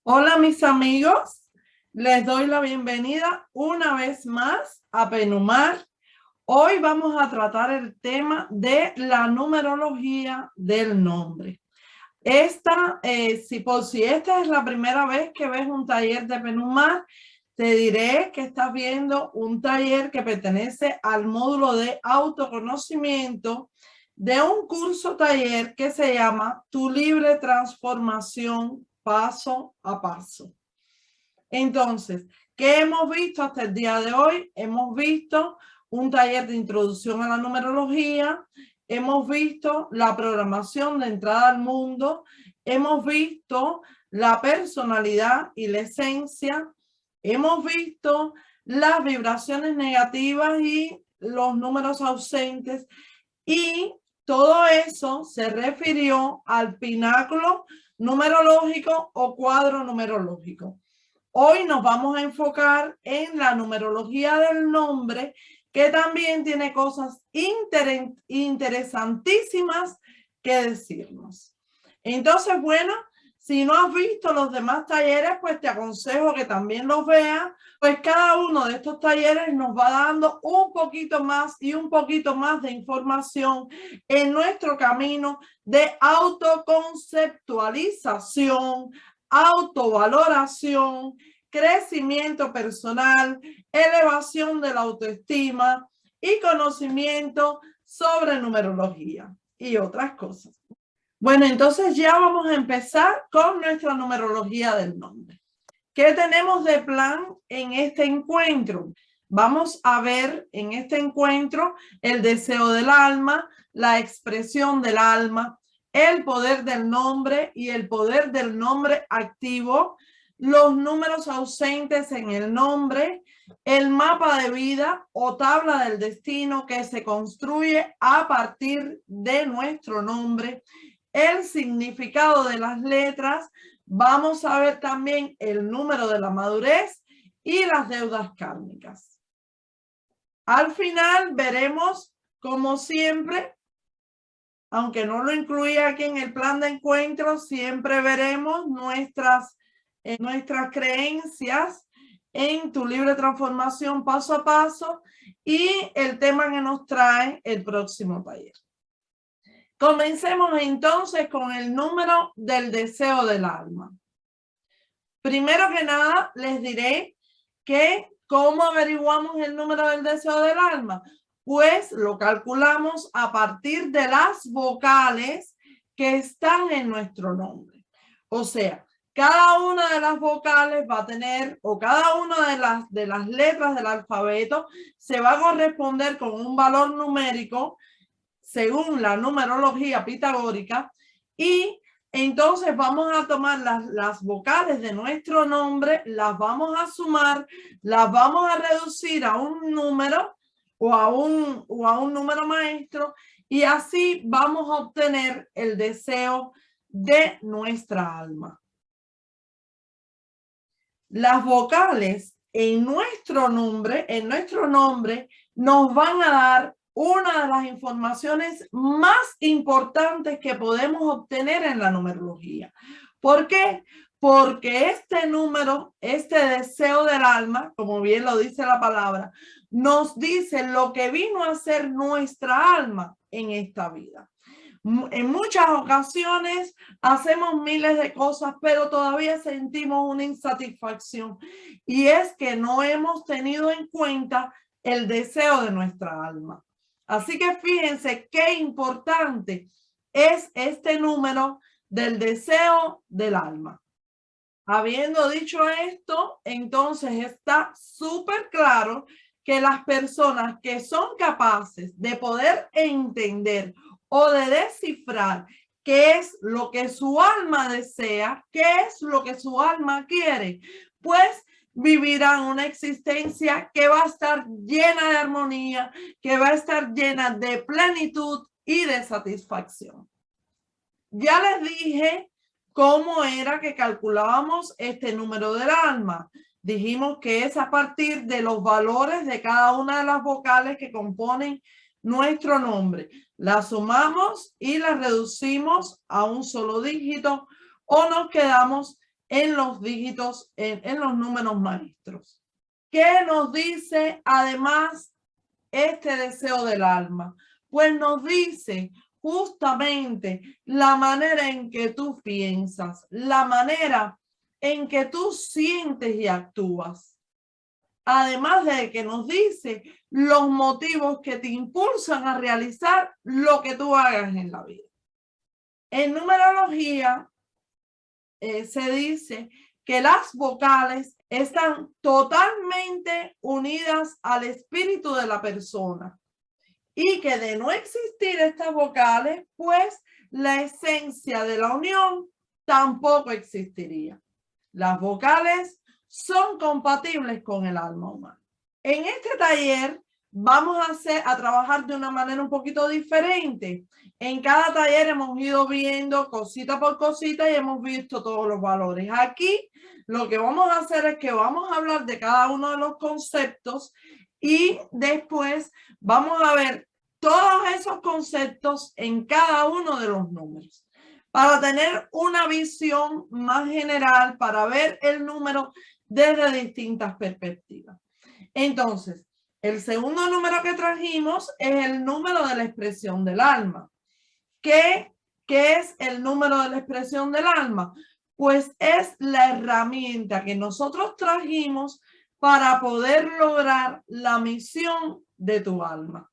Hola mis amigos, les doy la bienvenida una vez más a Penumar. Hoy vamos a tratar el tema de la numerología del nombre. Si esta es la primera vez que ves un taller de Penumar, te diré que estás viendo un taller que pertenece al módulo de autoconocimiento de un curso taller que se llama Tu Libre Transformación Paso a Paso. Entonces, ¿qué hemos visto hasta el día de hoy? Hemos visto un taller de introducción a la numerología, hemos visto la programación de entrada al mundo, hemos visto la personalidad y la esencia, hemos visto las vibraciones negativas y los números ausentes, y todo eso se refirió al pináculo numerológico o cuadro numerológico. Hoy nos vamos a enfocar en la numerología del nombre, que también tiene cosas interesantísimas que decirnos. Entonces, bueno, si no has visto los demás talleres, pues te aconsejo que también los veas, pues cada uno de estos talleres nos va dando un poquito más y un poquito más de información en nuestro camino de autoconceptualización, autovaloración, crecimiento personal, elevación de la autoestima y conocimiento sobre numerología y otras cosas. Bueno, entonces ya vamos a empezar con nuestra numerología del nombre. ¿Qué tenemos de plan en este encuentro? Vamos a ver en este encuentro el deseo del alma, la expresión del alma, el poder del nombre y el poder del nombre activo, los números ausentes en el nombre, el mapa de vida o tabla del destino que se construye a partir de nuestro nombre, el significado de las letras. Vamos a ver también el número de la madurez y las deudas kármicas. Al final veremos, como siempre, aunque no lo incluía aquí en el plan de encuentro, siempre veremos nuestras creencias en Tu Libre Transformación Paso a Paso y el tema que nos trae el próximo taller. Comencemos entonces con el número del deseo del alma. Primero que nada, les diré que ¿cómo averiguamos el número del deseo del alma? Pues lo calculamos a partir de las vocales que están en nuestro nombre. O sea, cada una de las vocales va a tener, o cada una de las letras del alfabeto se va a corresponder con un valor numérico según la numerología pitagórica, y entonces vamos a tomar las vocales de nuestro nombre, las vamos a sumar, las vamos a reducir a un número o a un número maestro, y así vamos a obtener el deseo de nuestra alma. Las vocales en nuestro nombre nos van a dar una de las informaciones más importantes que podemos obtener en la numerología. ¿Por qué? Porque este número, este deseo del alma, como bien lo dice la palabra, nos dice lo que vino a ser nuestra alma en esta vida. En muchas ocasiones hacemos miles de cosas, pero todavía sentimos una insatisfacción, y es que no hemos tenido en cuenta el deseo de nuestra alma. Así que fíjense qué importante es este número del deseo del alma. Habiendo dicho esto, entonces está súper claro que las personas que son capaces de poder entender o de descifrar qué es lo que su alma desea, qué es lo que su alma quiere, pues vivirán una existencia que va a estar llena de armonía, que va a estar llena de plenitud y de satisfacción. Ya les dije cómo era que calculábamos este número del alma. Dijimos que es a partir de los valores de cada una de las vocales que componen nuestro nombre. Las sumamos y las reducimos a un solo dígito, o nos quedamos en los dígitos, en los números maestros. ¿Qué nos dice además este deseo del alma? Pues nos dice justamente la manera en que tú piensas, la manera en que tú sientes y actúas. Además de que nos dice los motivos que te impulsan a realizar lo que tú hagas en la vida. En numerología se dice que las vocales están totalmente unidas al espíritu de la persona y que de no existir estas vocales, pues la esencia de la unión tampoco existiría. Las vocales son compatibles con el alma humana. En este taller vamos a trabajar de una manera un poquito diferente. En cada taller hemos ido viendo cosita por cosita y hemos visto todos los valores. Aquí lo que vamos a hacer es que vamos a hablar de cada uno de los conceptos y después vamos a ver todos esos conceptos en cada uno de los números para tener una visión más general, para ver el número desde distintas perspectivas. Entonces, el segundo número que trajimos es el número de la expresión del alma. ¿Qué es el número de la expresión del alma? Pues es la herramienta que nosotros trajimos para poder lograr la misión de tu alma.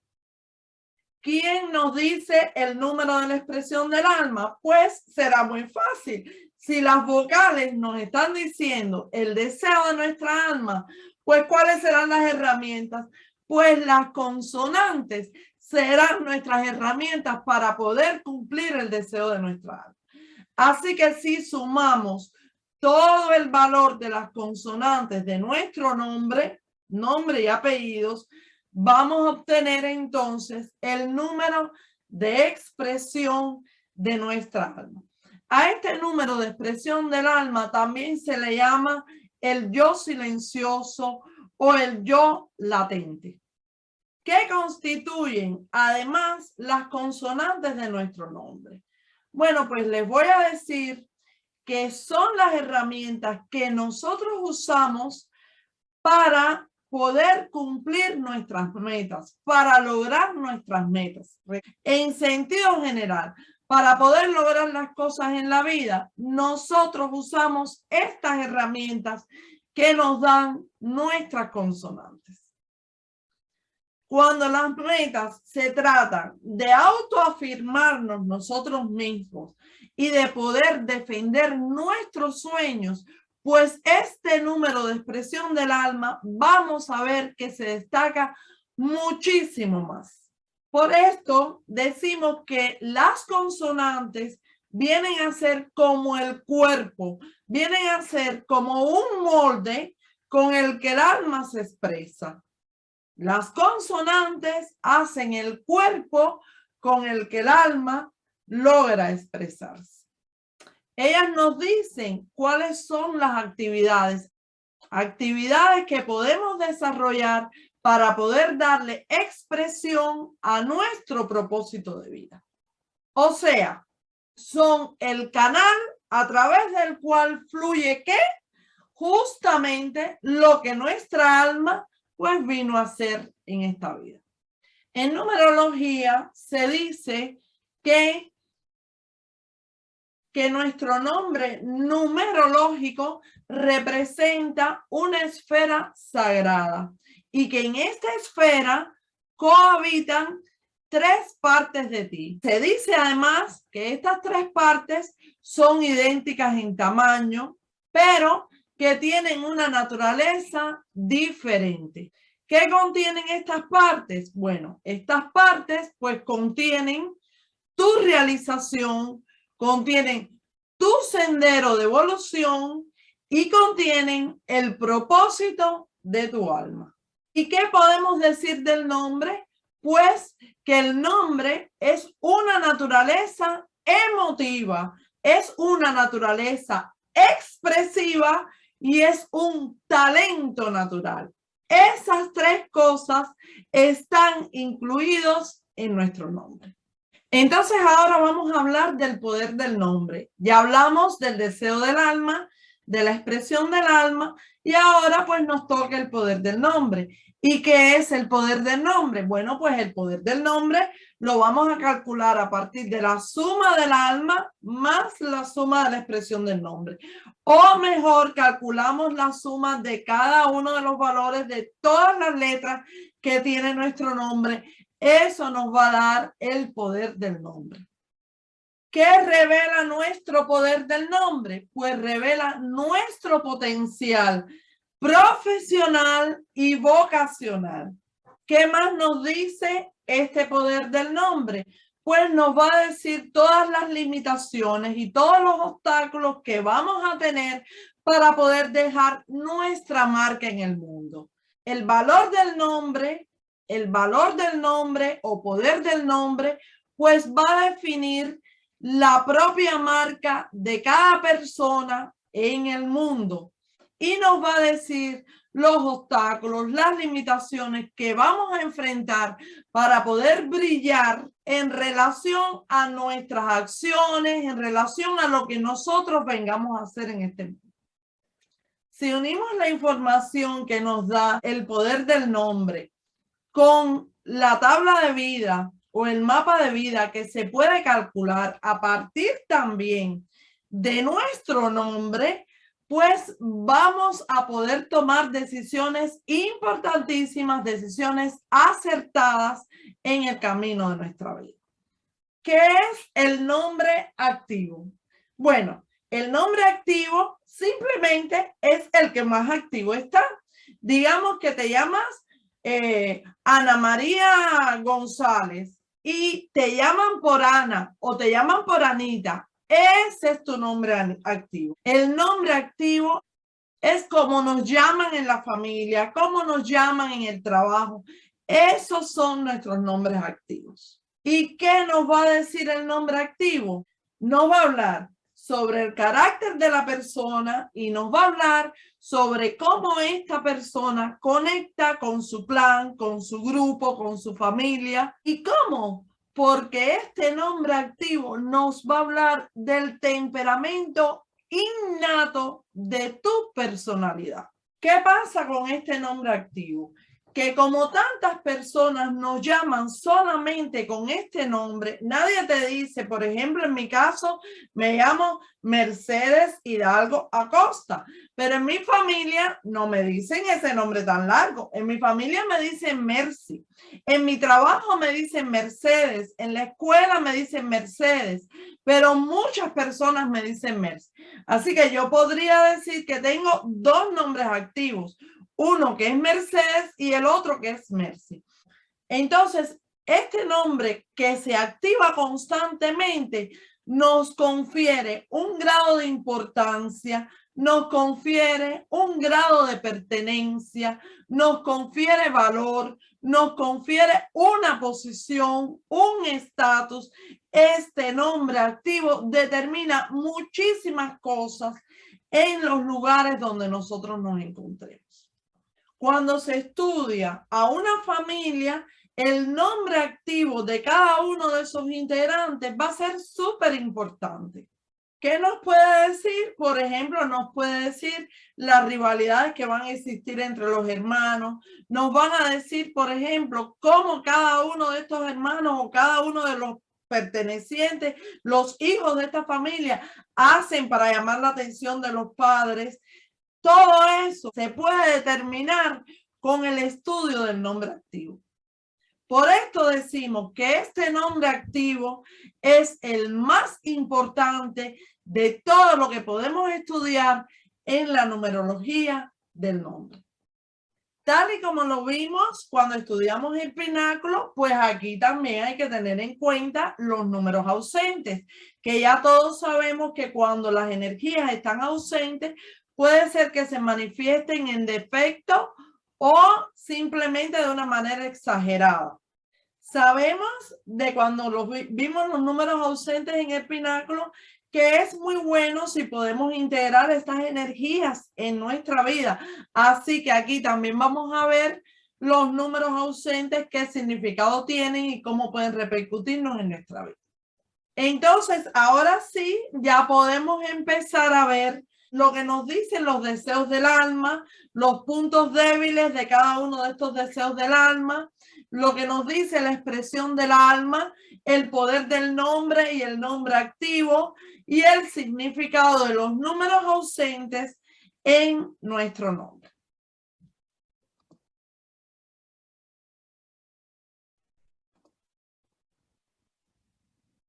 ¿Quién nos dice el número de la expresión del alma? Pues será muy fácil. Si las vocales nos están diciendo el deseo de nuestra alma, pues ¿cuáles serán las herramientas? Pues las consonantes serán nuestras herramientas para poder cumplir el deseo de nuestra alma. Así que si sumamos todo el valor de las consonantes de nuestro nombre y apellidos, vamos a obtener entonces el número de expresión de nuestra alma. A este número de expresión del alma también se le llama el yo silencioso o el yo latente, que constituyen además las consonantes de nuestro nombre. Bueno, pues les voy a decir que son las herramientas que nosotros usamos para poder cumplir nuestras metas, para lograr nuestras metas. En sentido general, para poder lograr las cosas en la vida, nosotros usamos estas herramientas que nos dan nuestras consonantes. Cuando las metas se tratan de autoafirmarnos nosotros mismos y de poder defender nuestros sueños, pues este número de expresión del alma vamos a ver que se destaca muchísimo más. Por esto decimos que las consonantes vienen a ser como el cuerpo, vienen a ser como un molde con el que el alma se expresa. Las consonantes hacen el cuerpo con el que el alma logra expresarse. Ellas nos dicen cuáles son las actividades que podemos desarrollar para poder darle expresión a nuestro propósito de vida. O sea, son el canal a través del cual fluye ¿qué? Justamente lo que nuestra alma pues vino a hacer en esta vida. En numerología se dice que nuestro nombre numerológico representa una esfera sagrada y que en esta esfera cohabitan 3 partes de ti. Se dice además que estas 3 partes son idénticas en tamaño, pero que tienen una naturaleza diferente. ¿Qué contienen estas partes? Bueno, estas partes pues contienen tu realización, contienen tu sendero de evolución y contienen el propósito de tu alma. ¿Y qué podemos decir del nombre? Pues que el nombre es una naturaleza emotiva, es una naturaleza expresiva y es un talento natural. Esas 3 cosas están incluidos en nuestro nombre. Entonces ahora vamos a hablar del poder del nombre. Ya hablamos del deseo del alma, de la expresión del alma, y ahora pues nos toca el poder del nombre. ¿Y qué es el poder del nombre? Bueno, pues el poder del nombre lo vamos a calcular a partir de la suma del alma más la suma de la expresión del nombre. O mejor, calculamos la suma de cada uno de los valores de todas las letras que tiene nuestro nombre. Eso nos va a dar el poder del nombre. ¿Qué revela nuestro poder del nombre? Pues revela nuestro potencial profesional y vocacional. ¿Qué más nos dice este poder del nombre? Pues nos va a decir todas las limitaciones y todos los obstáculos que vamos a tener para poder dejar nuestra marca en el mundo. El valor del nombre o poder del nombre, pues va a definir la propia marca de cada persona en el mundo y nos va a decir los obstáculos, las limitaciones que vamos a enfrentar para poder brillar en relación a nuestras acciones, en relación a lo que nosotros vengamos a hacer en este mundo. Si unimos la información que nos da el poder del nombre con la tabla de vida o el mapa de vida que se puede calcular a partir también de nuestro nombre, pues vamos a poder tomar decisiones importantísimas, decisiones acertadas en el camino de nuestra vida. ¿Qué es el nombre activo? Bueno, el nombre activo simplemente es el que más activo está. Digamos que te llamas Ana María González y te llaman por Ana o te llaman por Anita. Ese es tu nombre activo. El nombre activo es como nos llaman en la familia, como nos llaman en el trabajo. Esos son nuestros nombres activos. ¿Y qué nos va a decir el nombre activo? Nos va a hablar sobre el carácter de la persona y nos va a hablar sobre cómo esta persona conecta con su plan, con su grupo, con su familia. ¿Y cómo? Porque este nombre activo nos va a hablar del temperamento innato de tu personalidad. ¿Qué pasa con este nombre activo? Que como tantas personas nos llaman solamente con este nombre, nadie te dice, por ejemplo, en mi caso, me llamo Mercedes Hidalgo Acosta, pero en mi familia no me dicen ese nombre tan largo. En mi familia me dicen Mercy, en mi trabajo me dicen Mercedes, en la escuela me dicen Mercedes, pero muchas personas me dicen Mercy. Así que yo podría decir que tengo dos nombres activos. Uno que es Mercedes y el otro que es Mercy. Entonces, este nombre que se activa constantemente nos confiere un grado de importancia, nos confiere un grado de pertenencia, nos confiere valor, nos confiere una posición, un estatus. Este nombre activo determina muchísimas cosas en los lugares donde nosotros nos encontremos. Cuando se estudia a una familia, el nombre activo de cada uno de esos integrantes va a ser súper importante. ¿Qué nos puede decir? Por ejemplo, nos puede decir las rivalidades que van a existir entre los hermanos. Nos van a decir, por ejemplo, cómo cada uno de estos hermanos o cada uno de los pertenecientes, los hijos de esta familia, hacen para llamar la atención de los padres. Todo eso se puede determinar con el estudio del nombre activo. Por esto decimos que este nombre activo es el más importante de todo lo que podemos estudiar en la numerología del nombre. Tal y como lo vimos cuando estudiamos el pináculo, pues aquí también hay que tener en cuenta los números ausentes, que ya todos sabemos que cuando las energías están ausentes, puede ser que se manifiesten en defecto o simplemente de una manera exagerada. Sabemos de cuando vimos los números ausentes en el pináculo que es muy bueno si podemos integrar estas energías en nuestra vida. Así que aquí también vamos a ver los números ausentes, qué significado tienen y cómo pueden repercutirnos en nuestra vida. Entonces, ahora sí, ya podemos empezar a ver lo que nos dicen los deseos del alma, los puntos débiles de cada uno de estos deseos del alma, lo que nos dice la expresión del alma, el poder del nombre y el nombre activo y el significado de los números ausentes en nuestro nombre.